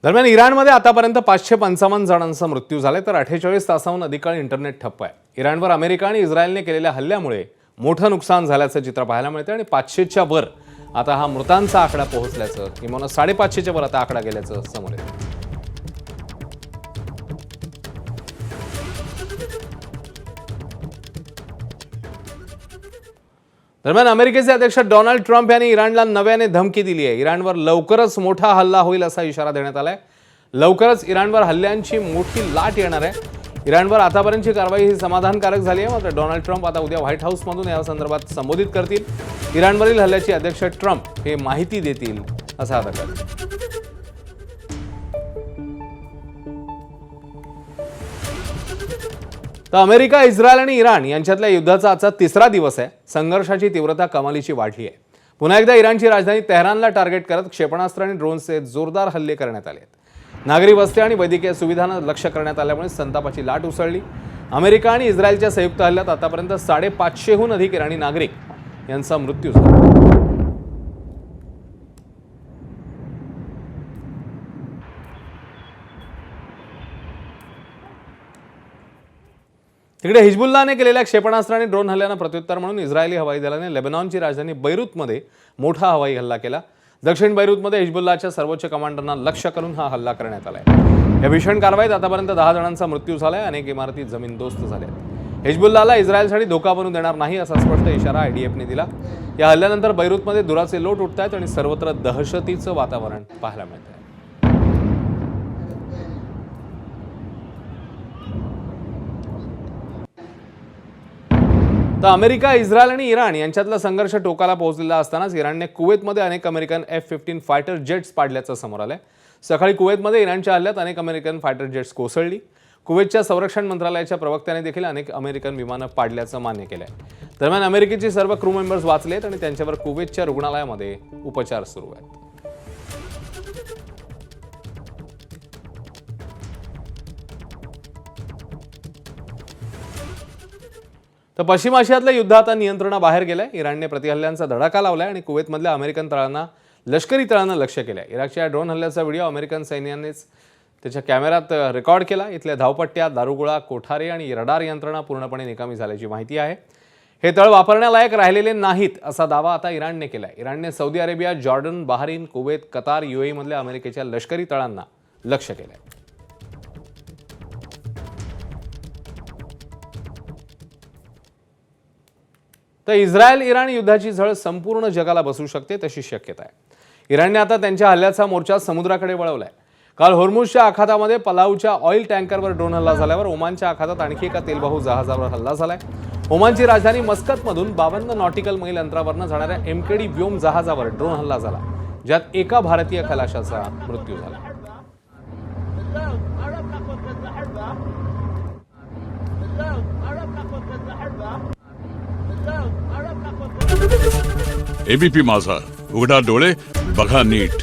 दरम्यान इराणमध्ये आतापर्यंत 555 जणांचा मृत्यू झाला तर 48 तासांहून अधिक काळ इंटरनेट ठप्प आहे। इराणवर अमेरिका आणि इस्रायलने केलेल्या हल्ल्यामुळे मोठं नुकसान झाल्याचं चित्र पाहायला मिळतं आणि 500च्या वर आता हा मृतांचा आकडा पोहोचल्याचं किंवा 550च्या वर आता आकडा गेल्याचं समोर येतं। दरम्यान अमेरिकेचे अध्यक्ष डोनाल्ड ट्रम्प यांनी इराणला नव्याने धमकी दिली आहे। इराणवर लवकरच मोठा हल्ला होईल असा इशारा देण्यात आलाय। लवकरच इराणवर हल्ल्यांची मोठी लाट येणार आहे। इराणवर आतापर्यंतची कारवाई ही समाधानकारक झाली आहे, मात्र डोनाल्ड ट्रम्प आता उद्या व्हाईट हाऊसमधून या संदर्भात संबोधित करतील। इराणवरील हल्ल्याची अध्यक्ष ट्रम्प हे माहिती देतील असा दावा आहे। तर अमेरिका, इस्रायल आणि इराण यांच्यातल्या युद्धाचा आजचा तिसरा दिवस आहे। संघर्षाची तीव्रता कमालीची वाढली आहे। पुन्हा एकदा इराणची राजधानी तेहरानला टार्गेट करत क्षेपणास्त्र आणि ड्रोनचे जोरदार हल्ले करण्यात आले आहेत। नागरी वस्ती आणि वैद्यकीय सुविधांना लक्ष्य करण्यात आल्यामुळे संतापाची लाट उसळली। अमेरिका आणि इस्रायलच्या संयुक्त हल्ल्यात आतापर्यंत 550हून अधिक इराणी नागरिक यांचा मृत्यू झाला। तिकडे हिजबुल्लाहने केलेल्या क्षेपणास्त्र आणि ड्रोन हल्ल्यांना प्रत्युत्तर म्हणून इस्रायली हवाई दलाने लेबनॉनची राजधानी बैरूतमध्ये मोठा हवाई हल्ला केला। दक्षिण बैरूतमध्ये हिजबुल्लाहच्या सर्वोच्च कमांडरना लक्ष्य करून हा हल्ला करण्यात आलाय। या भीषण कारवाईत आतापर्यंत 10 जणांचा मृत्यू झालाय। अनेक इमारती जमीनदोस्त झाल्या आहेत। हिजबुल्लाहला इस्रायलसाठी धोका बनू देणार नाही असा स्पष्ट इशारा आयडीएफने दिला। या हल्ल्यानंतर बैरूतमध्ये धुराचे लोट उठत आहेत आणि सर्वत्र दहशतीचं वातावरण पाहायला मिळत आहे। तर अमेरिका, इस्रायल आणि इराण यांच्यातला संघर्ष टोकाला पोहोचलेला असतानाच इराणने कुवेतमध्ये अनेक अमेरिकन F-15 फायटर जेट्स पाडल्याचं समोर आलंय। सकाळी कुवेतमध्ये इराणच्या हल्ल्यात अनेक अमेरिकन फायटर जेट्स कोसळली। कुवेतच्या संरक्षण मंत्रालयाच्या प्रवक्त्याने देखील अनेक अमेरिकन विमानं पाडल्याचं मान्य केलंय। दरम्यान अमेरिकेची सर्व क्रू मेंबर्स वाचलेत आणि त्यांच्यावर कुवेतच्या रुग्णालयामध्ये उपचार सुरू आहेत। तर पश्चिम आशियातलं युद्ध आता नियंत्रणाबाहेर गेलंय। इराणने प्रतिहल्ल्यांचा धडाका लावलाय आणि कुवेतमधल्या अमेरिकन तळांना, लष्करी तळांना लक्ष्य केलंय। इराकच्या ड्रोन हल्ल्याचा व्हिडिओ अमेरिकन सैन्यानेच त्याच्या कॅमेऱ्यात रेकॉर्ड केला। इथल्या धावपट्ट्या, दारुगोळा, कोठारे आणि रडार यंत्रणा पूर्णपणे निकामी झाल्याची माहिती आहे। हे तळ वापरण्यालायक राहिलेले नाहीत असा दावा आता इराणने केलाय। इराणने Saudi Arabia, Jordan, Bahrain, Kuwait, Qatar, UAE मधल्या अमेरिकेच्या लष्करी तळांना लक्ष्य केलंय। तर इस्रायल इराण युद्धाची झळ संपूर्ण जगाला बसू शकते तशी शक्यता आहे। इराणने आता त्यांच्या हल्ल्याचा मोर्चा समुद्राकडे वळवलाय। काल होर्मुझच्या आखातामध्ये पलाऊच्या ऑइल टँकरवर ड्रोन हल्ला झाल्यावर ओमानच्या आखातात आणखी एका तेलवाहू जहाजावर हल्ला झालाय। ओमानची राजधानी मस्कतमधून 52 नॉटिकल मैल अंतरावरनं जाणाऱ्या MKD व्योम जहाजावर ड्रोन हल्ला झाला, ज्यात एका भारतीय खलाशाचा मृत्यू झाला। ABP माझा, उघडा डोळे बघा नीट।